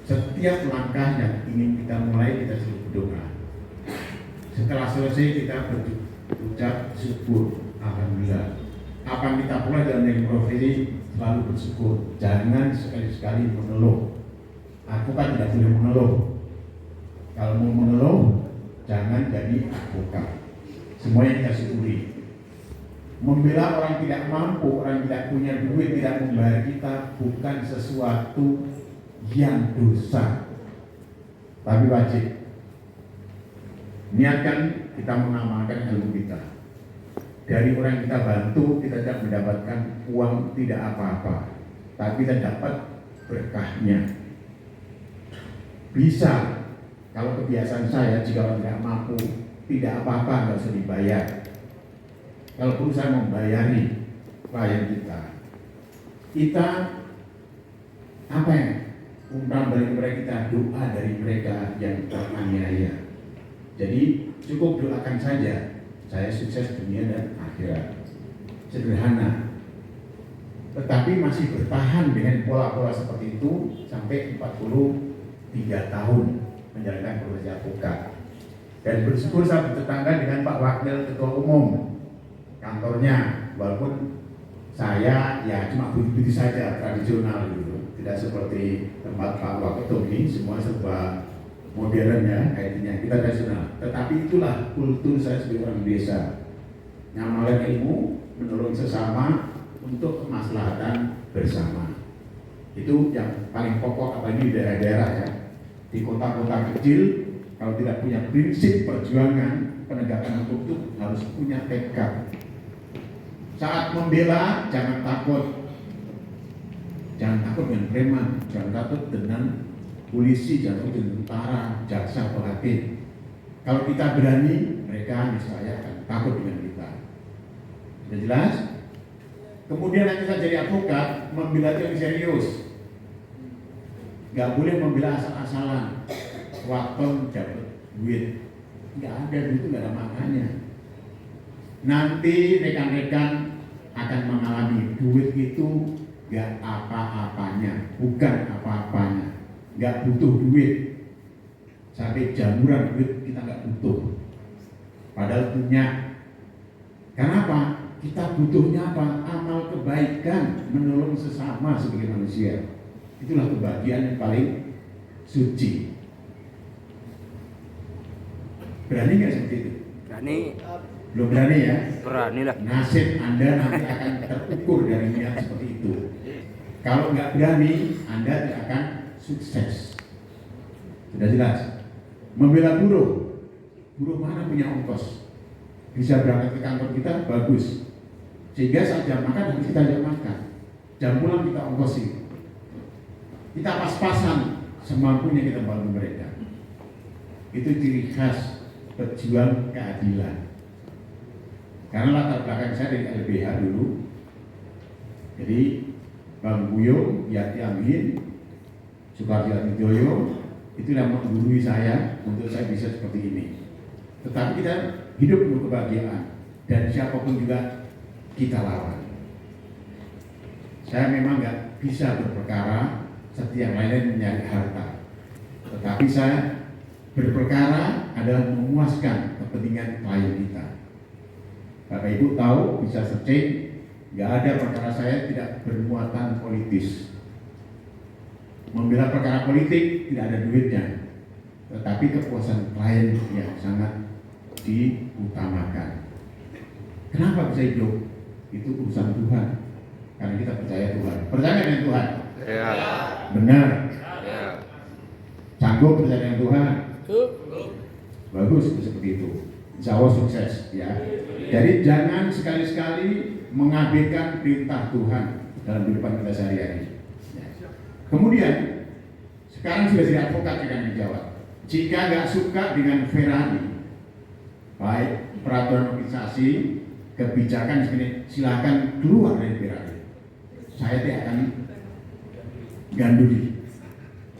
Setiap langkah yang ingin kita mulai kita selalu berdoa. Setelah selesai kita berucap syukur, alhamdulillah. Apa yang kita mulai dalam yang profesi selalu bersyukur. Jangan sekali-sekali mengeluh. Advokat tidak boleh mengeluh. Kalau mau mengeluh, jangan jadi advokat. Semuanya kita syukuri. Membela orang tidak mampu, orang tidak punya duit, tidak membayar kita bukan sesuatu yang dosa, tapi wajib. Niatkan kita mengamalkan ilmu kita. Dari orang yang kita bantu, kita tidak mendapatkan uang tidak apa-apa, tapi kita dapat berkahnya. Bisa, kalau kebiasaan saya, jika orang tidak mampu, tidak apa-apa, nggak usah dibayar. Kalau perusahaan membayari klien kita apa ya? Umpan dari mereka, doa dari mereka yang teraniaya. Jadi cukup doakan saja, saya sukses dunia dan akhirat. Sederhana, tetapi masih bertahan dengan pola-pola seperti itu sampai 43 tahun menjalankan profesi advokat. Dan bersyukur saya bertetangga dengan Pak Wakil Ketua Umum kantornya, walaupun saya ya cuma begitu saja, tradisional gitu, tidak seperti tempat Pak Wakil ini semua serba modern ya, kayaknya kita tradisional. Tetapi itulah kultur saya sebagai orang desa, ngamalkan ilmu, menolong sesama untuk kemaslahatan bersama. Itu yang paling pokok, apalagi di daerah-daerah ya, di kota-kota kecil. Kalau tidak punya prinsip perjuangan penegakan hukum itu harus punya tekad. Saat membela jangan takut. Jangan takut dengan preman, jangan takut dengan polisi, jangan takut dengan tentara, jaksa atau hakim. Kalau kita berani, mereka niscaya akan takut dengan kita. Sudah jelas? Kemudian nanti kita jadi advokat, membela itu yang serius. Gak boleh membela asal-asalan. Waktu dapat duit, nggak ada duit itu nggak ada makanya. Nanti rekan-rekan akan mengalami duit itu nggak apa-apanya, bukan apa-apanya, nggak butuh duit. Sampai jamuran duit kita nggak butuh, padahal punya. Kenapa? Kita butuhnya apa? Amal kebaikan, menolong sesama sebagai manusia. Itulah kebahagiaan yang paling suci. Berani nggak seperti itu? Berani. Belum berani ya? Berani lah. Nasib Anda nanti akan terukur dari niat seperti itu. Kalau nggak berani, Anda tidak akan sukses. Sudah jelas? Membela buruh. Buruh mana punya ongkos? Bisa berangkat ke kantor kita, bagus. Sehingga saat jam makan, nanti kita jam makan. Jam pulang kita ongkosi. Kita pas-pasan semampunya kita bantu mereka. Itu ciri khas pejuang keadilan. Karena latar belakang saya dari LBH dulu, jadi Bang Buyo, Yati Amin, Soekardi Atmojo itu yang menggurui saya untuk saya bisa seperti ini. Tetapi kita hidup penuh kebahagiaan dan siapapun juga kita lawan. Saya memang nggak bisa berperkara seperti yang lain mencari harta, tetapi saya berperkara adalah memuaskan kepentingan klien kita. Bapak Ibu tahu, bisa searching, nggak ada perkara saya tidak bermuatan politis. Membela perkara politik tidak ada duitnya, tetapi kepuasan klien yang sangat diutamakan. Kenapa bisa hidup? Itu urusan Tuhan, karena kita percaya Tuhan. Percaya dengan Tuhan? Ya. Benar. Ya. Sanggup percaya dengan Tuhan? Bagus, seperti itu. Insya Allah sukses ya. Jadi jangan sekali-sekali mengabaikan perintah Tuhan dalam kehidupan kita sehari-hari. Kemudian sekarang sudah jadi advokat yang menjawab. Jika nggak suka dengan Ferrari, baik peraturan organisasi, kebijakan segini, silakan keluar dari Ferrari. Saya tidak akan ganduli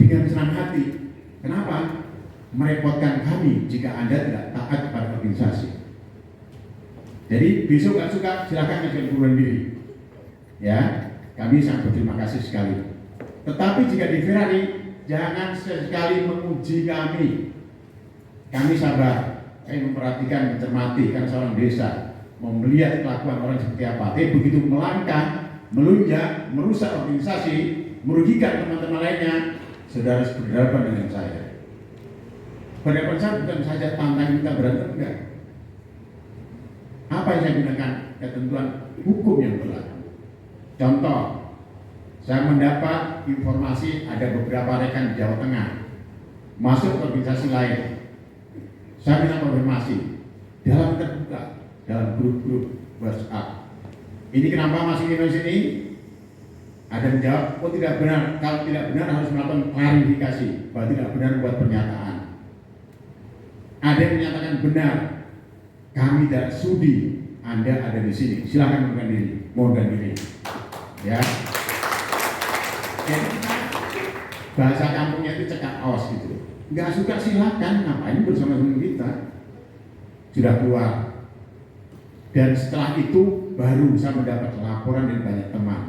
dengan senang hati. Kenapa? Merepotkan kami jika Anda tidak taat kepada organisasi. Jadi besok nggak suka silakan mengajukan diri. Ya, kami sangat berterima kasih sekali. Tetapi jika di Ferrari, jangan sekali menguji kami. Kami sabar. Saya memperhatikan, mencermati, karena seorang desa melihat kelakuan orang seperti apa. Tapi begitu melangkah, melunjak, merusak organisasi, merugikan teman-teman lainnya, saudara berhadapan dengan saya. Berhadapan saya bukan saja tantang kita berantem, enggak. Apa yang saya gunakan? Ketentuan hukum yang berlaku. Contoh, saya mendapat informasi ada beberapa rekan di Jawa Tengah masuk ke organisasi lain. Saya minta konfirmasi dalam terbuka, dalam grup-grup WhatsApp. Ini kenapa masuk di sini? Ada yang menjawab, oh tidak benar. Kalau tidak benar harus melakukan klarifikasi bahwa tidak benar buat pernyataan. Ada yang menyatakan benar. Kami tidak sudi Anda ada di sini. Silakan mengundurkan diri. Ya. Jadi, bahasa kampungnya itu cekak awas gitu. Nggak suka silakan, ngapain bersama-sama kita. Sudah keluar. Dan setelah itu baru bisa mendapat laporan dari banyak teman.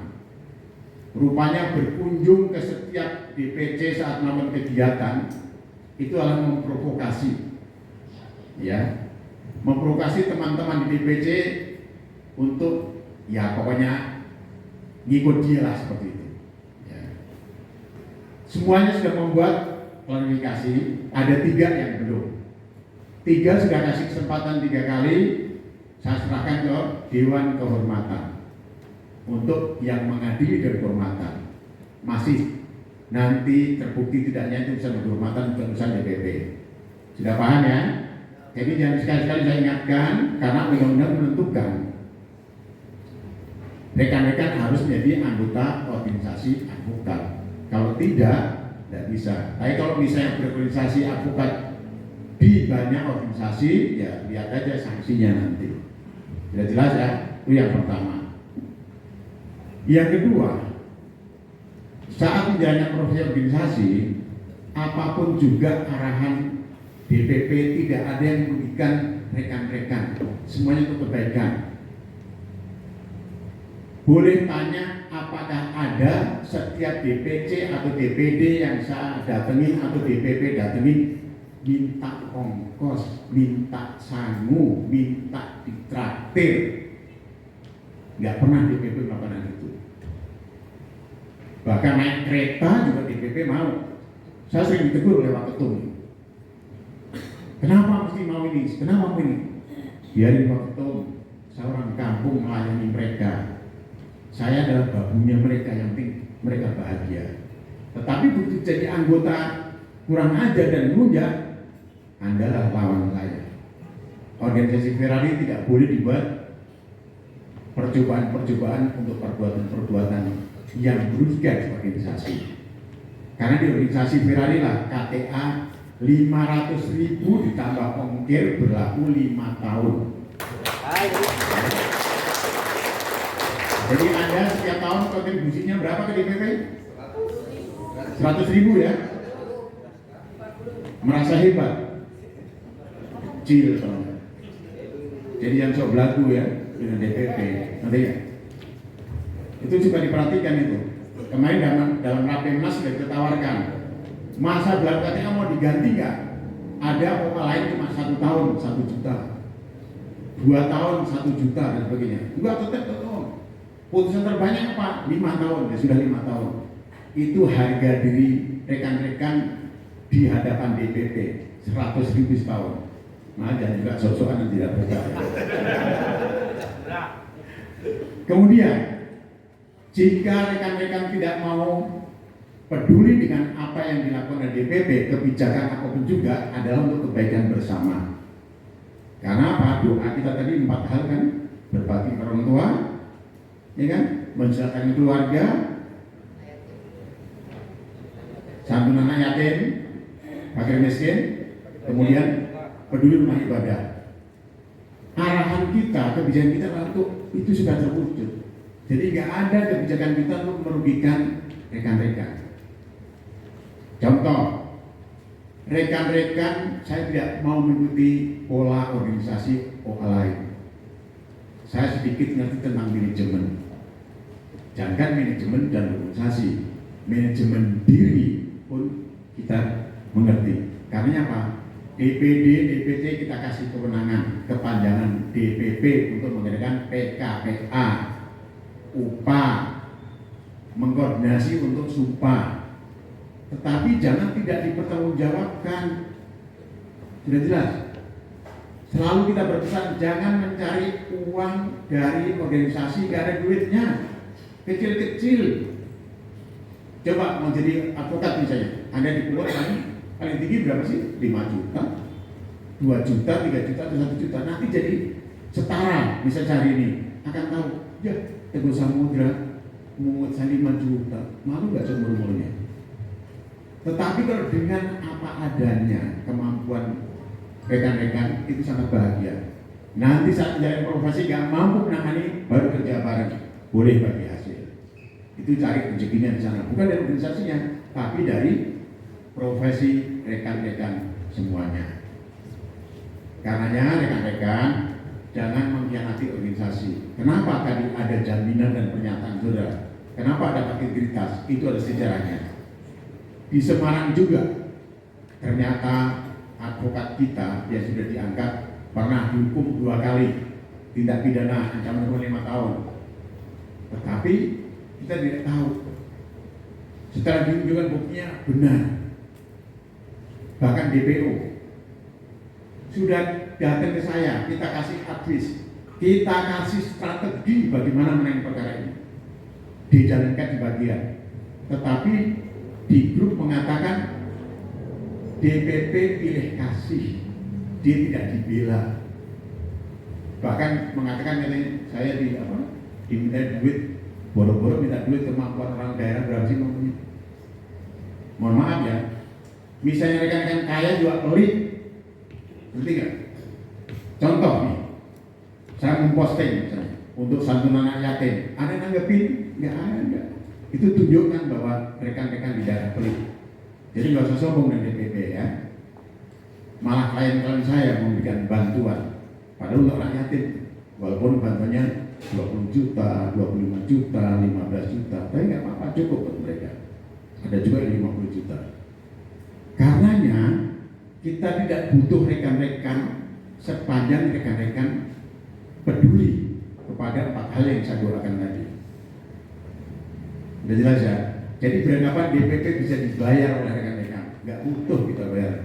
Rupanya berkunjung ke setiap DPC saat melakukan kegiatan itu adalah memprovokasi. Ya. Memprovokasi teman-teman di DPC untuk ya pokoknya ngikut dia lah seperti itu. Ya. Semuanya sudah membuat klarifikasi, ada 3 yang belum. 3 sudah kasih kesempatan 3 kali, saya serahkan ke Dewan Kehormatan untuk yang mengadili dari kehormatan. Masih nanti terbukti tidaknya itu urusan kehormatan, bukan urusan DPP. Sudah paham ya? Jadi jangan sekali-sekali saya ingatkan, karena undang-undang menentukan rekan-rekan harus menjadi anggota organisasi advokat. Kalau tidak bisa. Tapi kalau misalnya berorganisasi advokat di banyak organisasi, ya lihat aja sanksinya nanti. Sudah jelas ya? Itu yang pertama. Yang kedua, saat menjalankan profesi organisasi, apapun juga arahan DPP tidak ada yang merugikan rekan-rekan, semuanya untuk kebaikan. Boleh tanya apakah ada setiap DPC atau DPD yang saya datengin atau DPP datengin minta ongkos, minta sangu, minta ditraktir. Nggak pernah DPP melakukan itu. Bahkan naik kereta juga DPP mau. Saya sering ditegur oleh Pak Ketum. Kenapa mesti mau ini? Kenapa mau ini? Biarin Pak Ketum, saya orang kampung melayani mereka. Saya adalah babunya mereka, yang penting mereka bahagia. Tetapi begitu jadi anggota kurang ajar dan menunjak, Anda lah lawan saya. Organisasi Ferrari tidak boleh dibuat percobaan-percobaan untuk perbuatan-perbuatan yang merugikan organisasi. Karena di organisasi Ferrari lah KTA 500.000 ditambah ongkir berlaku 5 tahun. Jadi Anda setiap tahun kontribusinya berapa ke DPP? 100.000 ya? Merasa hebat? Kecil kalau enggak. Jadi yang sok belagu ya dengan DPP, nanti ya. Itu juga diperhatikan itu. Kemarin dalam Rapimnas sudah kita tawarkan, masa belakangnya mau diganti nggak? Ada kota lain cuma 1 tahun 1 juta, 2 tahun 1 juta dan sebagainya. Juga tetap. Putusan terbanyak apa? 5 tahun, ya sudah 5 tahun. Itu harga diri rekan-rekan di hadapan DPP 100.000 setahun. Nah, jangan juga sok-sokan yang tidak berkah. Kemudian, jika rekan-rekan tidak mau peduli dengan apa yang dilakukan oleh DPP, kebijakan apapun juga adalah untuk kebaikan bersama. Karena apa? Doa kita tadi 4 hal kan, berbakti ke orang tua, ya kan, mensejahterakan keluarga, santunan anak yatim, fakir miskin, kemudian peduli rumah ibadah. Arahan kita, kebijakan kita untuk itu sudah terwujud. Jadi nggak ada kebijakan kita untuk merugikan rekan-rekan. Contoh, rekan-rekan saya tidak mau mengikuti pola organisasi OA lain. Saya sedikit ngerti tentang manajemen. Jangan manajemen dan organisasi, manajemen diri pun kita mengerti. Karena apa? DPD, DPT kita kasih kewenangan, kepanjangan DPP untuk mengadakan PKPA, upah, mengkoordinasi untuk sumpah. Tetapi jangan tidak dipertanggungjawabkan. Sudah jelas. Selalu kita berpesan jangan mencari uang dari organisasi gak ada duitnya, kecil-kecil. Coba mau jadi advokat misalnya, Anda dipuat paling tinggi berapa sih? 5 juta, 2 juta, 3 juta, atau 1 juta. Nanti jadi setara, bisa cari ini. Akan tahu, ya Teguh Samudra mengut 5 juta, malu gak seumur-umurnya? Tetapi kalau dengan apa adanya, kemampuan rekan-rekan itu sangat bahagia. Nanti saat menjalani profesi gak mampu menangani, baru kerja bareng, boleh bagi hasil. Itu cari rezekinya di sana, bukan dari organisasinya, tapi dari profesi rekan-rekan semuanya. Karenanya rekan-rekan jangan mengkhianati organisasi. Kenapa tadi ada jaminan dan pernyataan saudara? Kenapa ada integritas? Itu ada sejarahnya. Di Semarang juga ternyata advokat kita yang sudah diangkat pernah dihukum 2 kali tindak pidana ancaman hukuman 5 tahun. Tetapi kita tidak tahu setelah diunjukkan buktinya benar. Bahkan DPO sudah datang ke saya, kita kasih advice, kita kasih strategi bagaimana menangani perkara ini, dijalankan di bagian. Tetapi di grup mengatakan DPP pilih kasih, dia tidak dibela. Bahkan mengatakan saya diminta duit, boro-boro minta duit, kemampuan orang daerah berapa sih mampunya? Mohon maaf ya, misalnya rekan-rekan kaya juga pelit, ngerti nggak? Contoh nih, saya memposting misalnya untuk santunan anak yatim, ada yang nanggepin? Nggak ada. Itu tunjukkan bahwa rekan-rekan di daerah pelit. Jadi nggak usah sombong dengan DPP ya. Malah klien-klien saya memberikan bantuan, padahal untuk anak yatim, walaupun bantuannya 20 juta, 25 juta, 15 juta, tapi nggak apa-apa, cukup buat mereka. Ada juga yang 50 juta. Karenanya kita tidak butuh rekan-rekan sepanjang rekan-rekan peduli kepada 4 hal yang saya doakan tadi. Udah jelas ya? Jadi beranggapan DPP bisa dibayar oleh rekan-rekan, nggak butuh kita bayar.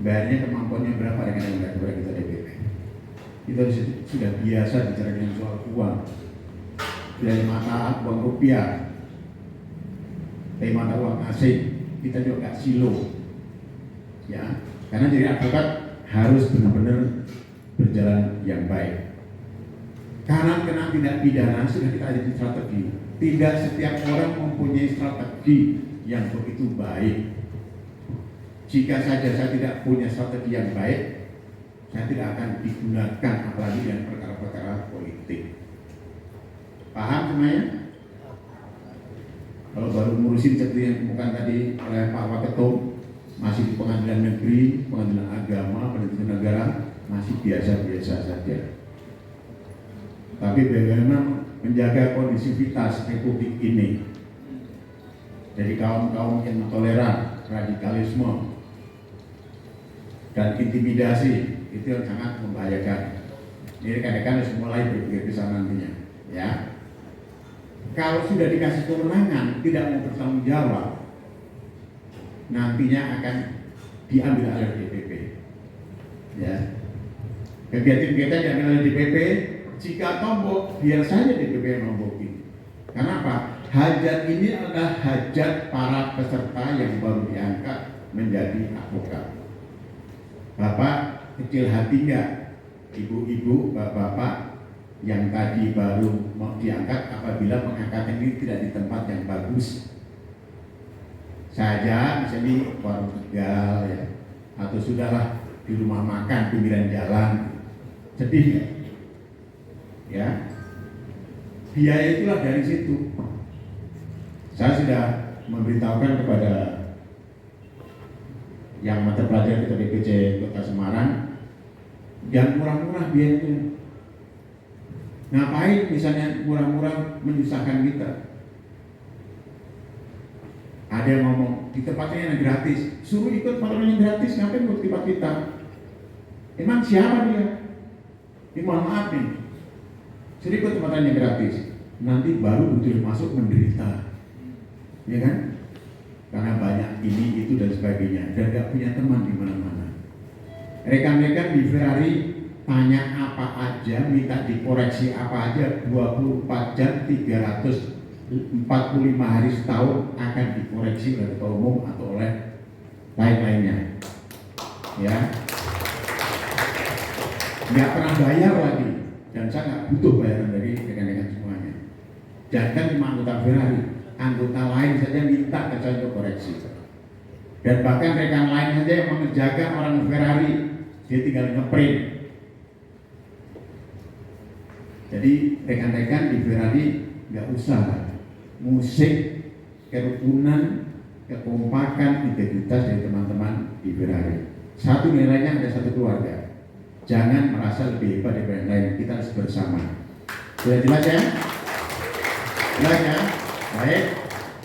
Bayarnya kemampuannya berapa rekan-rekan kepada kita DPP. Kita sudah biasa bicara dengan soal uang, dari mata uang rupiah, dari mata uang asing, kita juga nggak silo, ya. Karena jadi advokat harus benar-benar berjalan yang baik. Karena kena tindak pidana sudah kita ada strategi. Tidak setiap orang mempunyai strategi yang begitu baik. Jika saja saya tidak punya strategi yang baik, saya tidak akan digunakan apalagi dengan perkara-perkara politik. Paham semuanya? Kalau baru ngurusin seperti yang bukan tadi oleh Pak Waketum, masih di pengadilan negeri, pengadilan agama, pengadilan negara, masih biasa-biasa saja. Tapi bagaimana menjaga kondisivitas republik ini dari kaum-kaum intoleran, radikalisme, dan intimidasi, itu yang sangat membahayakan. Ini rekan-rekan harus mulai berpikir ke sana nantinya, ya. Kalau sudah dikasih kewenangan tidak mau bertanggung jawab, nantinya akan diambil oleh DPP. Ya, kegiatan-kegiatan yang diambil oleh DPP, jika tombok biar saja DPP yang nombokin. Kenapa? Hajat ini adalah hajat para peserta yang baru diangkat menjadi advokat. Bapak kecil hati enggak, ibu-ibu, bapak-bapak yang tadi baru mau diangkat apabila pengangkatan ini tidak di tempat yang bagus saja, misalnya warung Tegal ya, atau sudahlah di rumah makan pinggiran jalan, sedih ya. Biaya itulah dari situ. Saya sudah memberitahukan kepada yang mata pelajaran kita DPC Kota Semarang, yang murah-murah biayanya. Ngapain misalnya murah-murah menyusahkan kita? Ada yang ngomong di tempatnya yang gratis, suruh ikut patroli yang gratis, ngapain ikut tempat kita? Emang siapa dia? Ini mohon maaf nih, suruh ikut tempat yang gratis, nanti baru betul masuk menderita, ya kan? Karena banyak ini, itu dan sebagainya, dan gak punya teman di mana-mana. Rekan-rekan di Ferrari tanya apa aja, minta dikoreksi apa aja, 24 jam 345 hari setahun akan dikoreksi oleh Ketua Umum atau oleh lain-lainnya. Ya, nggak pernah bayar lagi, dan saya nggak butuh bayaran dari rekan-rekan semuanya. Jangan cuma anggota Ferrari, anggota lain saja minta ke saya untuk koreksi. Dan bahkan rekan lain saja yang mengerjakan orang Ferrari, dia tinggal ngeprint. Jadi rekan-rekan di Ferrari nggak usah musik, kerukunan, kekompakan, integritas dari teman-teman di Ferrari. Satu nilainya ada satu keluarga. Jangan merasa lebih hebat daripada yang lain. Kita harus bersama. Sudah jelas ya? Jelas ya? Baik.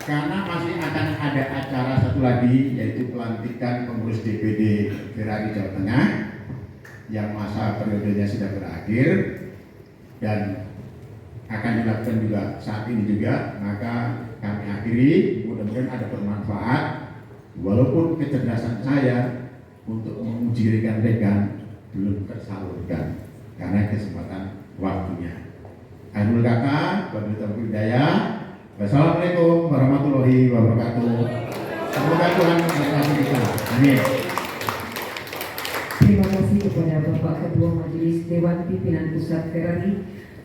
Karena masih akan ada acara satu lagi, yaitu pelantikan pengurus DPD Ferrari Jawa Tengah yang masa periodenya sudah berakhir dan akan dilakukan juga saat ini juga. Maka kami akhiri, mudah-mudahan ada bermanfaat, walaupun kecerdasan saya untuk menguji rekan-rekan belum tersalurkan karena kesempatan waktunya. Akhirul kata, wabillahi taufiq hidayah. Wassalamualaikum warahmatullahi wabarakatuh. Semoga Tuhan memberkati kita. Amin. Terima kasih kepada Bapak Ketua Majelis Dewan Pimpinan Pusat Ferrari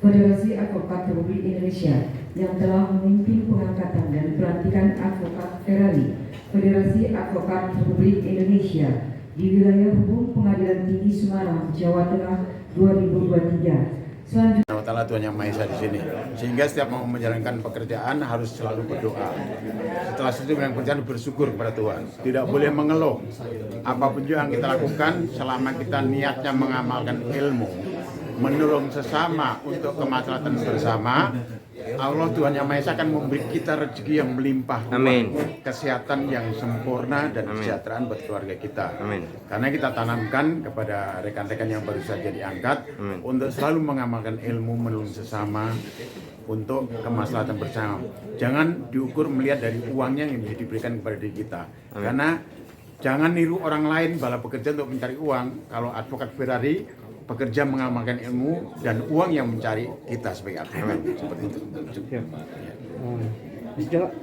Federasi Advokat Republik Indonesia yang telah memimpin pengangkatan dan pelantikan advokat Ferrari Federasi Advokat Republik Indonesia di wilayah hukum Pengadilan Tinggi Semarang, Jawa Tengah 2023. Selanjutnya, Allah Tuhan Yang Maha Esa di sini, sehingga setiap mau menjalankan pekerjaan harus selalu berdoa. Setelah itu dengan pekerjaan bersyukur kepada Tuhan, tidak boleh mengeluh. Apapun juga yang kita lakukan, selama kita niatnya mengamalkan ilmu, menolong sesama untuk kemaslahatan bersama, Allah Tuhan Yang Maha Esa akan memberi kita rezeki yang melimpah, Amin. kesehatan yang sempurna dan kesejahteraan buat keluarga kita. Amin. Karena kita tanamkan kepada rekan-rekan yang baru saja diangkat untuk selalu mengamalkan ilmu, menolong sesama untuk kemaslahatan bersama. Jangan diukur melihat dari uangnya yang bisa diberikan kepada diri kita. Karena jangan niru orang lain bala bekerja untuk mencari uang. Kalau advokat Ferrari pekerja mengamalkan ilmu dan uang yang mencari kita sebagai advokat. Seperti itu.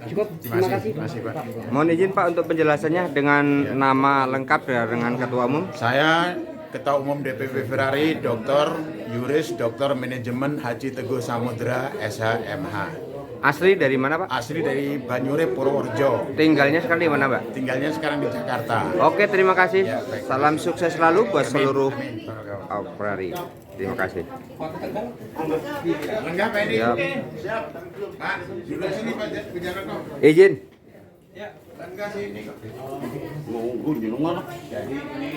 Cukup. Terima kasih. Pak. Mohon izin Pak untuk penjelasannya dengan nama lengkap ya, dengan Ketua Umum. Saya Ketua Umum DPP Ferrari, Dr. Yuris, Dr. Manajemen Haji Teguh Samudra, SHMH. Asli dari mana, Pak? Asli dari Banyure, Purworejo. Tinggalnya sekarang di mana, Pak? Tinggalnya sekarang di Jakarta. Oke, terima kasih. Ya, baik. Salam sukses selalu buat Amin, seluruh amin. Ferrari. Terima kasih. Lengkap ini? Siap. Siap. Pak, juga sini Pak bicara kok. Izin. Lengkap sini. Nunggu di rumah. Jadi ini